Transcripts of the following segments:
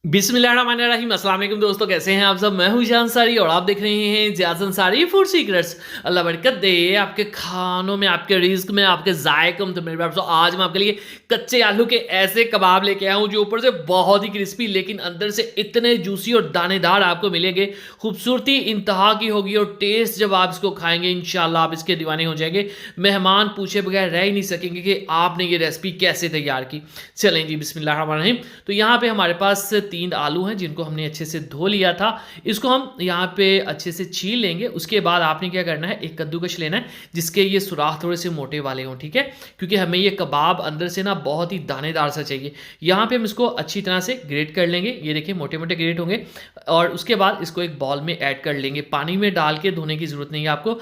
बिस्मिल्लाहिर्रहमानिर्रहीम। अस्सलाम वालेकुम दोस्तों, कैसे हैं आप सब। मैं हूं ईशान अंसारी और आप देख रहे हैं जियाज़ अंसारी फूड सीक्रेट्स। अल्लाह बरकत दे आपके खानों में, आपके रिस्क में, आपके जायकों में। तो मेरे पास आज मैं आपके लिए कच्चे आलू के ऐसे कबाब लेके आया हूं जो ऊपर से बहुत ही क्रिस्पी लेकिन अंदर से इतने जूसी और दानेदार आपको मिलेंगे। खूबसूरती इंतहा की होगी और टेस्ट जब आप इसको खाएंगे इंशाल्लाह आप इसके दीवाने हो जाएंगे। मेहमान पूछे बगैर रह ही नहीं सकेंगे कि आपने ये रेसिपी कैसे तैयार की। चलें जी, बिस्मिल्लाहिर्रहमानिर्रहीम। तो यहाँ पे हमारे पास 3 आलू हैं जिनको हमने अच्छे से धो लिया था। इसको हम यहाँ पे अच्छे से छील लेंगे। उसके बाद आपने क्या करना है, एक कद्दूकस लेना है जिसके ये सुराख थोड़े से मोटे वाले हों, ठीक है, क्योंकि हमें ये कबाब अंदर से ना बहुत ही दानेदार सा चाहिए। यहाँ पे हम इसको अच्छी तरह से ग्रेट कर लेंगे। ये देखिए मोटे मोटे ग्रेट होंगे और उसके बाद इसको एक बॉल में ऐड कर लेंगे। पानी में डाल के धोने की ज़रूरत नहीं है आपको।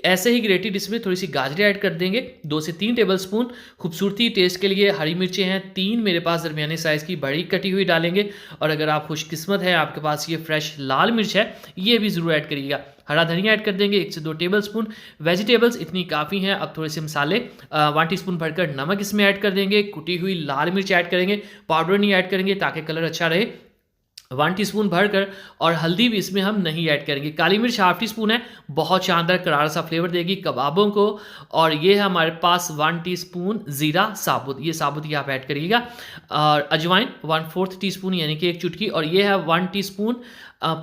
ऐसे ही ग्रेटेड इसमें थोड़ी सी गाजरें ऐड कर देंगे, 2 से 3 टेबल स्पून। खूबसूरती टेस्ट के लिए हरी मिर्चें हैं 3 मेरे पास दरमियाने साइज़ की बड़ी कटी हुई डालेंगे। और अगर आप खुशकिस्मत है आपके पास ये फ्रेश लाल मिर्च है, ये भी ज़रूर ऐड करिएगा। हरा धनिया ऐड कर देंगे 1 से 2 टेबल स्पून। वेजिटेबल्स इतनी काफ़ी हैं। अब थोड़े से मसाले 1 टीस्पून भरकर नमक इसमें ऐड कर देंगे। कुटी हुई लाल मिर्च ऐड करेंगे, पाउडर नहीं ऐड करेंगे ताकि कलर अच्छा रहे। 1 टीस्पून भरकर। और हल्दी भी इसमें हम नहीं ऐड करेंगे। काली मिर्च ½ टीस्पून है, बहुत शानदार करारा सा फ्लेवर देगी कबाबों को। और ये है हमारे पास 1 टीस्पून ज़ीरा साबुत, ये साबुत ही आप ऐड करिएगा। और अजवाइन 1/4 टीस्पून यानी कि 1 चुटकी। और ये है 1 टीस्पून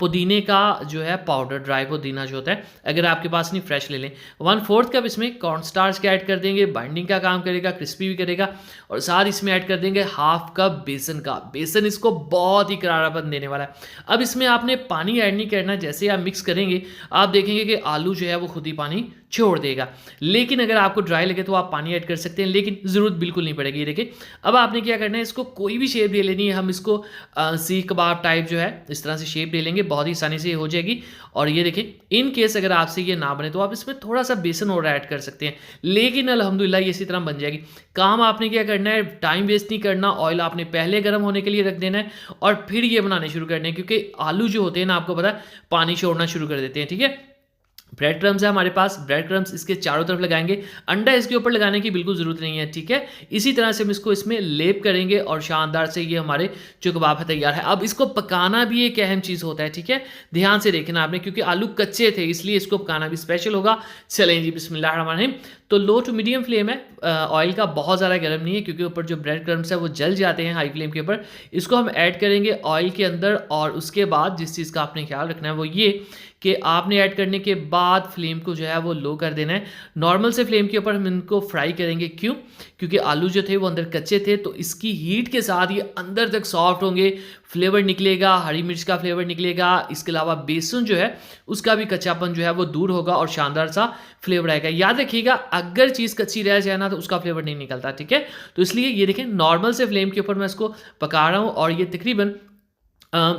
पुदीने का जो है पाउडर, ड्राई पुदीना जो होता है, अगर आपके पास नहीं फ्रेश ले लें। 1/4 कप इसमें कॉर्न स्टार्च का ऐड कर देंगे, बाइंडिंग का काम करेगा, क्रिस्पी भी करेगा। और साथ इसमें ऐड कर देंगे ½ कप बेसन का। बेसन इसको बहुत ही करारापन देने वाला है। अब इसमें आपने पानी ऐड नहीं करना। जैसे आप मिक्स करेंगे आप देखेंगे कि आलू जो है वो खुद ही पानी छोड़ देगा। लेकिन अगर आपको ड्राई लगे तो आप पानी ऐड कर सकते हैं, लेकिन ज़रूरत बिल्कुल नहीं पड़ेगी। ये देखिए अब आपने क्या करना है, इसको कोई भी शेप दे लेनी है। हम इसको सीख कबाब टाइप जो है इस तरह से शेप दे लेंगे, बहुत ही आसानी से हो जाएगी। और ये देखिए इन केस अगर आपसे ये ना बने तो आप इसमें थोड़ा सा बेसन और ऐड कर सकते हैं, लेकिन अल्हम्दुलिल्लाह ये इसी तरह बन जाएगी। काम आपने क्या करना है, टाइम वेस्ट नहीं करना। ऑयल आपने पहले गर्म होने के लिए रख देना है और फिर ये बनाने शुरू करने हैं, क्योंकि आलू जो होते हैं ना आपको पता है पानी छोड़ना शुरू कर देते हैं, ठीक है। ब्रेड क्रम्स है हमारे पास, ब्रेड क्रम्स इसके चारों तरफ लगाएंगे। अंडा इसके ऊपर लगाने की बिल्कुल ज़रूरत नहीं है, ठीक है। इसी तरह से हम इसको इसमें लेप करेंगे और शानदार से ये हमारे जो कबाब है तैयार है। अब इसको पकाना भी एक अहम चीज़ होता है, ठीक है, ध्यान से देखना आपने, क्योंकि आलू कच्चे थे इसलिए इसको पकाना भी स्पेशल होगा। चलें जी, बिस्मिल्लाहिर्रहमानिर्रहीम। तो लो टू मीडियम फ्लेम है, ऑयल का बहुत ज़्यादा गर्म नहीं है, क्योंकि ऊपर जो ब्रेड क्रम्स है वो जल जाते हैं हाई फ्लेम के ऊपर। इसको हम ऐड करेंगे ऑयल के अंदर। और उसके बाद जिस चीज़ का आपने ख्याल रखना है वो ये कि आपने ऐड करने के बाद फ्लेम को जो है वो लो कर देना है। नॉर्मल से फ्लेम के ऊपर हम इनको फ्राई करेंगे, क्यों, क्योंकि आलू जो थे वो अंदर कच्चे थे, तो इसकी हीट के साथ ये अंदर तक सॉफ्ट होंगे, फ्लेवर निकलेगा, हरी मिर्च का फ्लेवर निकलेगा। इसके अलावा बेसन जो है उसका भी कच्चापन जो है वो दूर होगा और शानदार सा फ्लेवर आएगा। याद रखिएगा अगर चीज़ कच्ची रह जाए ना तो उसका फ्लेवर नहीं निकलता, ठीक है। तो इसलिए ये देखें नॉर्मल से फ्लेम के ऊपर मैं इसको पका रहा हूँ और ये तकरीबन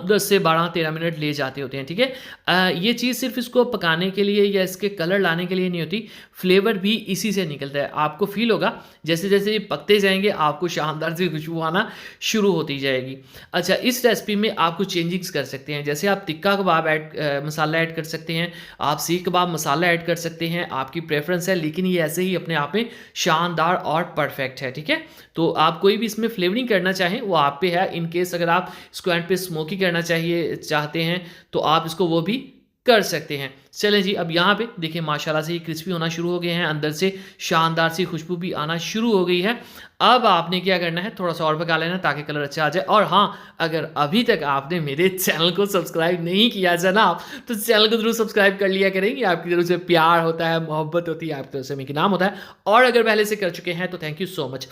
10 से 12-13 मिनट ले जाते होते हैं, ठीक है। ये चीज़ सिर्फ इसको पकाने के लिए या इसके कलर लाने के लिए नहीं होती, फ्लेवर भी इसी से निकलता है। आपको फील होगा जैसे जैसे ये पकते जाएंगे आपको शानदार सी खुशबू आना शुरू होती जाएगी। अच्छा, इस रेसिपी में आप कुछ चेंजिंग्स कर सकते हैं, जैसे आप टिक्का कबाब मसाला ऐड कर सकते हैं, आप सीख कबाब मसाला ऐड कर सकते हैं, आपकी प्रेफरेंस है, लेकिन ये ऐसे ही अपने आप में शानदार और परफेक्ट है, ठीक है। तो आप कोई भी इसमें फ्लेवरिंग करना चाहें वो आप पे है। इन केस अगर आप इसको एंड पे स्मोकी करना चाहते हैं तो आप इसको वो भी कर सकते हैं। चलें जी, अब यहाँ पे देखिए माशाल्लाह से ये क्रिस्पी होना शुरू हो गए हैं, अंदर से शानदार सी खुशबू भी आना शुरू हो गई है। अब आपने क्या करना है, थोड़ा सा और पका लेना ताकि कलर अच्छा आ जाए। और हाँ, अगर अभी तक आपने मेरे चैनल को सब्सक्राइब नहीं किया जनाब तो चैनल को जरूर सब्सक्राइब कर लिया करेंगे। आपकी तरफ से प्यार होता है, मोहब्बत होती है, आपकी तरफ से मेरा नाम होता है। और अगर पहले से कर चुके हैं तो थैंक यू सो मच।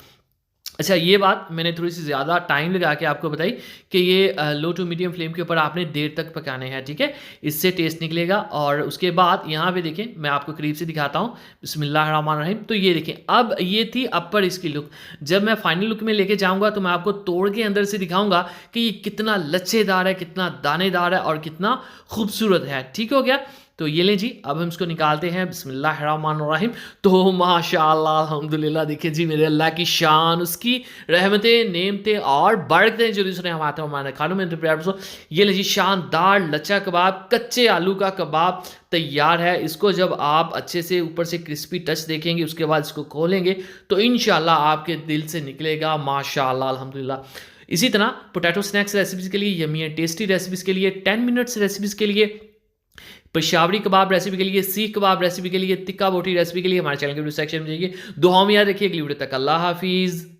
अच्छा, ये बात मैंने थोड़ी सी ज़्यादा टाइम लगा के आपको बताई कि ये लो टू मीडियम फ्लेम के ऊपर आपने देर तक पकाने हैं, ठीक है, इससे टेस्ट निकलेगा। और उसके बाद यहाँ पे देखें मैं आपको करीब से दिखाता हूँ, बिस्मिल्लाहिर्रहमानिर्रहीम। तो ये देखें अब ये थी अपर इसकी लुक। जब मैं फाइनल लुक में लेके जाऊँगा तो मैं आपको तोड़ के अंदर से दिखाऊँगा कि ये कितना लच्छेदार है, कितना दानेदार है और कितना खूबसूरत है। ठीक हो गया। तो ये लें जी, अब हम इसको निकालते हैं, बिस्मिल्लाहिर्रहमानिर्रहीम। तो माशाअल्लाह अल्हम्दुलिल्लाह, देखिए जी मेरे अल्लाह की शान, उसकी रहमतें नेमतें और बरकतें जो दूसरे हमारे खानों में प्यार। ये लें जी शानदार लच्छा कबाब, कच्चे आलू का कबाब तैयार है। इसको जब आप अच्छे से ऊपर से क्रिस्पी टच देखेंगे उसके बाद इसको खोलेंगे तो इंशाल्लाह आपके दिल से निकलेगा माशाअल्लाह अल्हम्दुलिल्लाह। इसी तरह पोटैटो स्नैक्स रेसिपीज़ के लिए, यम्मी एंड टेस्टी रेसिपीज़ के लिए, 10 मिनट्स रेसिपीज़ के लिए, पेशावरी कबाब रेसिपी के लिए, सीख कबाब रेसिपी के लिए, तिक्का बोटी रेसिपी के लिए हमारे चैनल के वीडियो सेक्शन में जाइए। दुआओं में याद रखिए। अगली वीडियो तक अल्लाह हाफिज़।